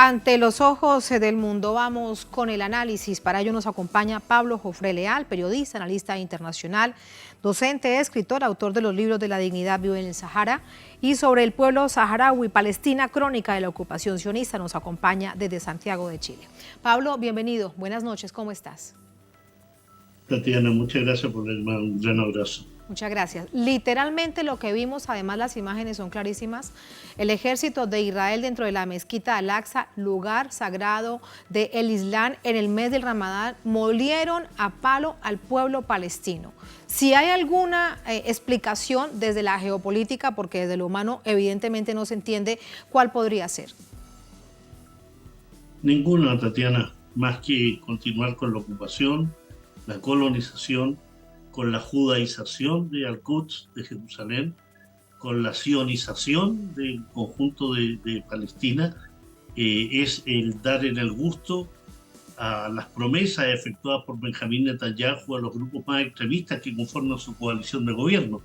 Ante los ojos del mundo, vamos con el análisis. Para ello nos acompaña Pablo Jofré Leal, periodista, analista internacional, docente, escritor, autor de los libros de La dignidad vive en el Sahara y sobre el pueblo saharaui, Palestina, crónica de la ocupación sionista. Nos acompaña desde Santiago de Chile. Pablo, bienvenido. Buenas noches. ¿Cómo estás? Tatiana, muchas gracias por el un gran abrazo. Muchas gracias. Literalmente lo que vimos, además las imágenes son clarísimas, el ejército de Israel dentro de la mezquita Al-Aqsa, lugar sagrado del Islam, en el mes del Ramadán, molieron a palo al pueblo palestino. Si hay alguna explicación desde la geopolítica, porque desde lo humano evidentemente no se entiende, ¿cuál podría ser? Ninguna, Tatiana, más que continuar con la ocupación, la colonización, con la judaización de Al-Quds, de Jerusalén, con la sionización del conjunto de Palestina, es el dar en el gusto a las promesas efectuadas por Benjamín Netanyahu a los grupos más extremistas que conforman su coalición de gobierno.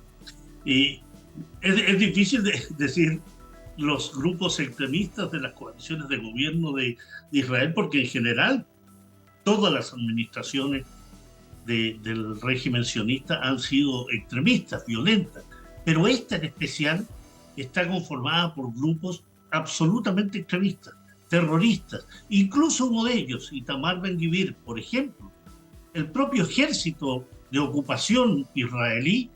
Es difícil decir los grupos extremistas de las coaliciones de gobierno de Israel, porque en general todas las administraciones del régimen sionista han sido extremistas, violentas, pero esta en especial está conformada por grupos absolutamente extremistas, terroristas, incluso uno de ellos, Itamar Ben-Gvir, por ejemplo, el propio ejército de ocupación israelí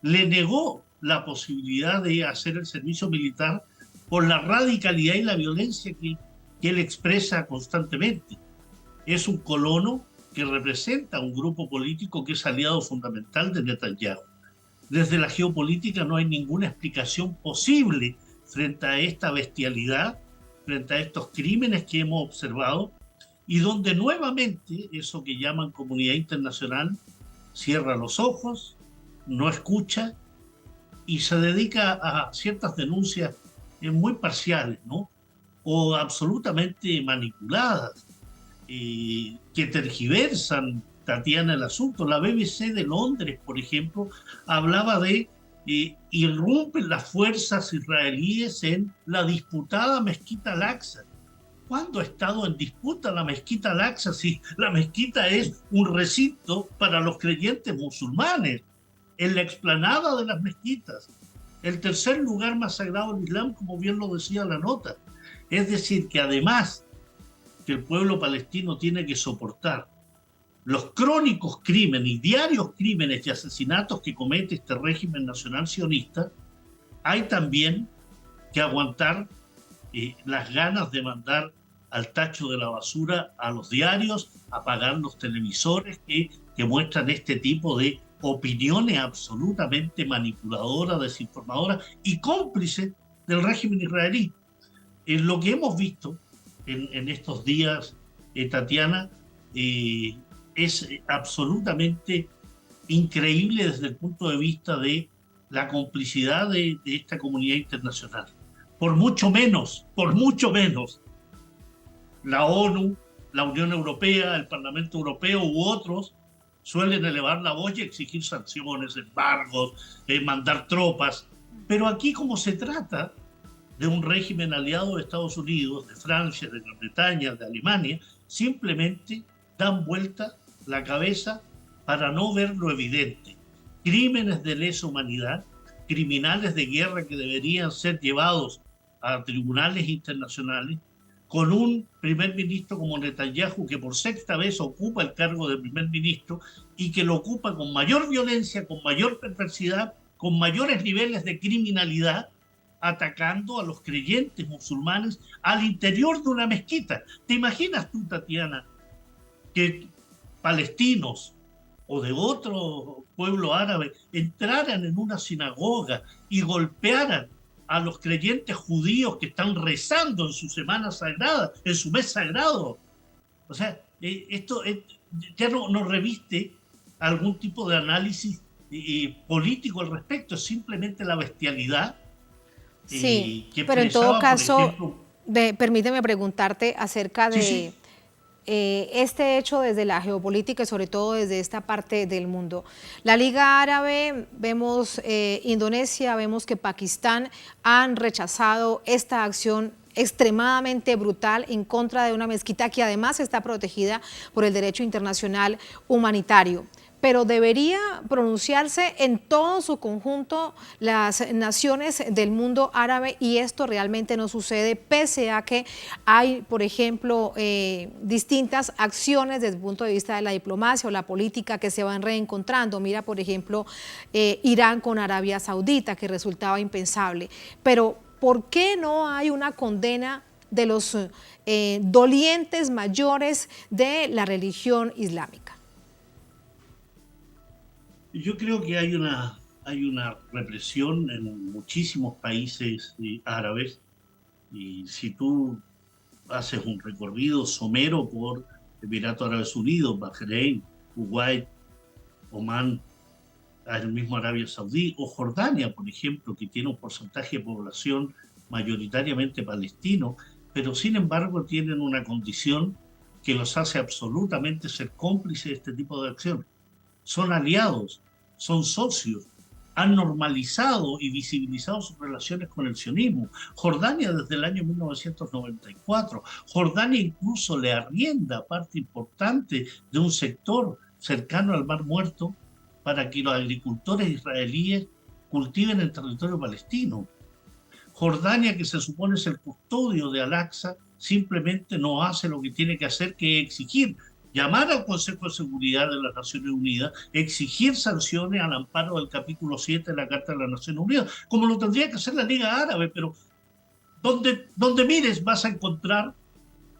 le negó la posibilidad de hacer el servicio militar por la radicalidad y la violencia que él expresa constantemente. Es un colono que representa un grupo político que es aliado fundamental de Netanyahu. Desde la geopolítica no hay ninguna explicación posible frente a esta bestialidad, frente a estos crímenes que hemos observado, y donde nuevamente eso que llaman comunidad internacional cierra los ojos, no escucha y se dedica a ciertas denuncias muy parciales, ¿no? O absolutamente manipuladas, que tergiversan, Tatiana, el asunto. La BBC de Londres, por ejemplo, hablaba de irrumpen las fuerzas israelíes en la disputada mezquita Al-Aqsa. ¿Cuándo ha estado en disputa la mezquita Al-Aqsa si la mezquita es un recinto para los creyentes musulmanes, en la explanada de las mezquitas, el tercer lugar más sagrado del Islam, como bien lo decía la nota? Es decir, que además que el pueblo palestino tiene que soportar los crónicos crímenes y diarios crímenes y asesinatos que comete este régimen nacional sionista, hay también que aguantar las ganas de mandar al tacho de la basura a los diarios, apagar los televisores que muestran este tipo de opiniones absolutamente manipuladoras, desinformadoras y cómplices del régimen israelí. Lo que hemos visto en estos días, Tatiana, es absolutamente increíble desde el punto de vista de la complicidad de esta comunidad internacional. Por mucho menos, la ONU, la Unión Europea, el Parlamento Europeo u otros suelen elevar la voz y exigir sanciones, embargos, mandar tropas. Pero aquí, como se trata de un régimen aliado de Estados Unidos, de Francia, de Gran Bretaña, de Alemania, simplemente dan vuelta la cabeza para no ver lo evidente. Crímenes de lesa humanidad, criminales de guerra que deberían ser llevados a tribunales internacionales, con un primer ministro como Netanyahu que por sexta vez ocupa el cargo de primer ministro y que lo ocupa con mayor violencia, con mayor perversidad, con mayores niveles de criminalidad, atacando a los creyentes musulmanes al interior de una mezquita. ¿Te imaginas tú, Tatiana, que palestinos o de otro pueblo árabe entraran en una sinagoga y golpearan a los creyentes judíos que están rezando en su semana sagrada, en su mes sagrado? O sea, esto ya no reviste algún tipo de análisis político al respecto, es simplemente la bestialidad. Sí, pero en todo caso, permíteme preguntarte acerca de... Sí. Este hecho desde la geopolítica y sobre todo desde esta parte del mundo. La Liga Árabe, vemos Indonesia, vemos que Pakistán han rechazado esta acción extremadamente brutal en contra de una mezquita que además está protegida por el derecho internacional humanitario. Pero debería pronunciarse en todo su conjunto las naciones del mundo árabe, y esto realmente no sucede, pese a que hay, por ejemplo, distintas acciones desde el punto de vista de la diplomacia o la política que se van reencontrando. Mira, por ejemplo, Irán con Arabia Saudita, que resultaba impensable. Pero, ¿por qué no hay una condena de los dolientes mayores de la religión islámica? Yo creo que hay una represión en muchísimos países árabes, y si tú haces un recorrido somero por Emiratos Árabes Unidos, Bahrein, Kuwait, Omán, el mismo Arabia Saudí o Jordania, por ejemplo, que tiene un porcentaje de población mayoritariamente palestino, pero sin embargo tienen una condición que los hace absolutamente ser cómplices de este tipo de acciones. Son aliados, son socios, han normalizado y visibilizado sus relaciones con el sionismo. Jordania desde el año 1994, Jordania incluso le arrienda parte importante de un sector cercano al Mar Muerto para que los agricultores israelíes cultiven el territorio palestino. Jordania, que se supone es el custodio de Al-Aqsa, simplemente no hace lo que tiene que hacer, que exigir, llamar al Consejo de Seguridad de las Naciones Unidas, exigir sanciones al amparo del capítulo 7 de la Carta de las Naciones Unidas, como lo tendría que hacer la Liga Árabe, pero donde mires vas a encontrar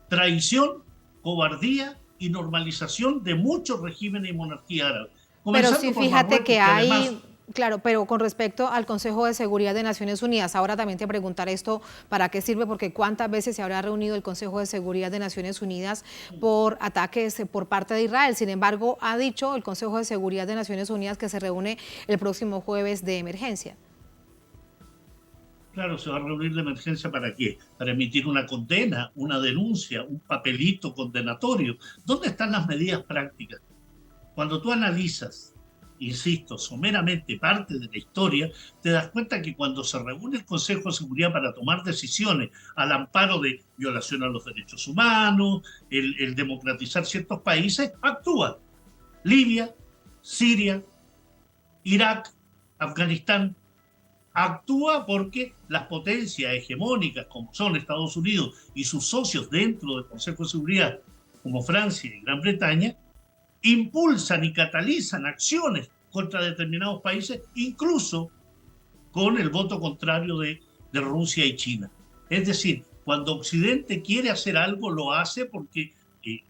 traición, cobardía y normalización de muchos regímenes y monarquías árabes. Pero sí, fíjate que hay... Claro, pero con respecto al Consejo de Seguridad de Naciones Unidas, ahora también te preguntar esto, ¿para qué sirve? Porque ¿cuántas veces se habrá reunido el Consejo de Seguridad de Naciones Unidas por ataques por parte de Israel? Sin embargo, ha dicho el Consejo de Seguridad de Naciones Unidas que se reúne el próximo jueves de emergencia. Claro, se va a reunir de emergencia ¿para qué? Para emitir una condena, una denuncia, un papelito condenatorio. ¿Dónde están las medidas prácticas? Cuando tú analizas, insisto, someramente parte de la historia, te das cuenta que cuando se reúne el Consejo de Seguridad para tomar decisiones al amparo de violación a los derechos humanos, el democratizar ciertos países, actúa. Libia, Siria, Irak, Afganistán, actúa porque las potencias hegemónicas como son Estados Unidos y sus socios dentro del Consejo de Seguridad, como Francia y Gran Bretaña, impulsan y catalizan acciones contra determinados países, incluso con el voto contrario de Rusia y China. Es decir, cuando Occidente quiere hacer algo, lo hace porque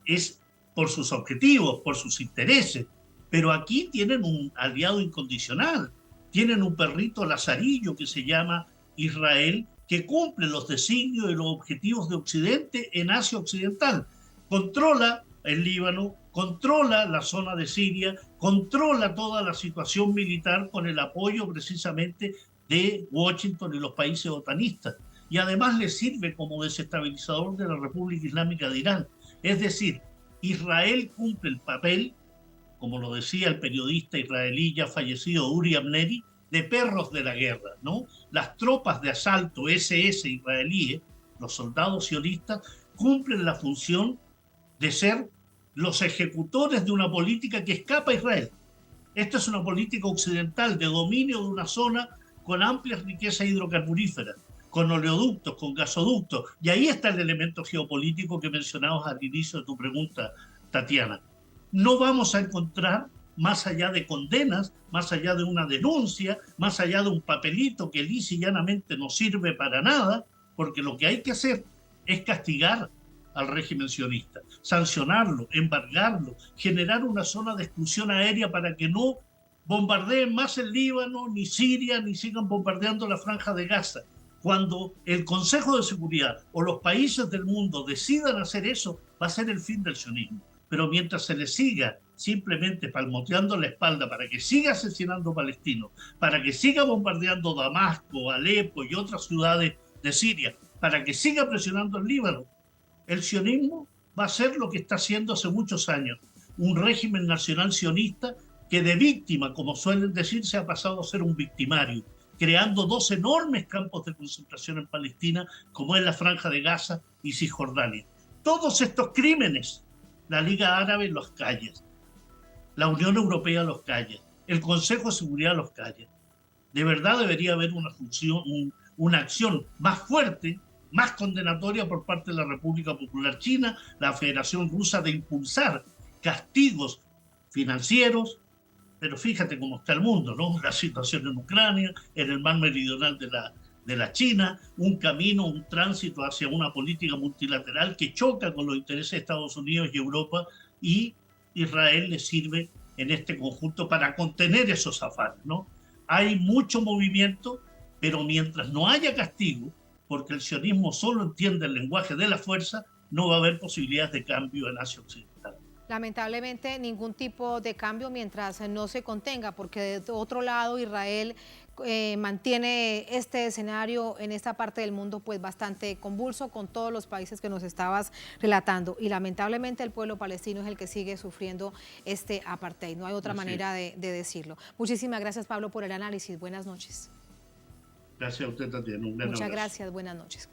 es por sus objetivos, por sus intereses, pero aquí tienen un aliado incondicional, tienen un perrito lazarillo que se llama Israel, que cumple los designios y los objetivos de Occidente en Asia Occidental. Controla el Líbano, controla la zona de Siria, controla toda la situación militar con el apoyo precisamente de Washington y los países otanistas. Y además le sirve como desestabilizador de la República Islámica de Irán. Es decir, Israel cumple el papel, como lo decía el periodista israelí ya fallecido Uri Amneri, de perros de la guerra, ¿no? Las tropas de asalto SS israelíes, los soldados sionistas, cumplen la función de ser los ejecutores de una política que escapa a Israel. Esta es una política occidental de dominio de una zona con amplias riquezas hidrocarburíferas, con oleoductos, con gasoductos, y ahí está el elemento geopolítico que mencionabas al inicio de tu pregunta, Tatiana. No vamos a encontrar, más allá de condenas, más allá de una denuncia, más allá de un papelito que lisa y llanamente no sirve para nada, porque lo que hay que hacer es castigar al régimen sionista, sancionarlo, embargarlo, generar una zona de exclusión aérea para que no bombardeen más el Líbano, ni Siria, ni sigan bombardeando la Franja de Gaza. Cuando el Consejo de Seguridad o los países del mundo decidan hacer eso, va a ser el fin del sionismo. Pero mientras se le siga simplemente palmoteando la espalda para que siga asesinando palestinos, para que siga bombardeando Damasco, Alepo y otras ciudades de Siria, para que siga presionando el Líbano, el sionismo va a ser lo que está haciendo hace muchos años, un régimen nacional sionista que de víctima, como suelen decir, se ha pasado a ser un victimario. creando dos enormes campos de concentración en Palestina, como es la Franja de Gaza y Cisjordania. Todos estos crímenes, la Liga Árabe los calla, la Unión Europea los calla, el Consejo de Seguridad los calla. De verdad debería haber una acción más fuerte, más condenatoria por parte de la República Popular China, la Federación Rusa, de impulsar castigos financieros. Pero fíjate cómo está el mundo, ¿no? La situación en Ucrania, en el mar meridional de la China, un camino, un tránsito hacia una política multilateral que choca con los intereses de Estados Unidos y Europa, y Israel le sirve en este conjunto para contener esos afanes, ¿no? Hay mucho movimiento, pero mientras no haya castigo, porque el sionismo solo entiende el lenguaje de la fuerza, no va a haber posibilidades de cambio en Asia Occidental. Lamentablemente ningún tipo de cambio mientras no se contenga, porque de otro lado Israel mantiene este escenario en esta parte del mundo pues bastante convulso con todos los países que nos estabas relatando, y lamentablemente el pueblo palestino es el que sigue sufriendo este apartheid, no hay otra manera de decirlo. Muchísimas gracias, Pablo, por el análisis. Buenas noches. Gracias a usted también. Un gran abrazo. Muchas gracias, buenas noches.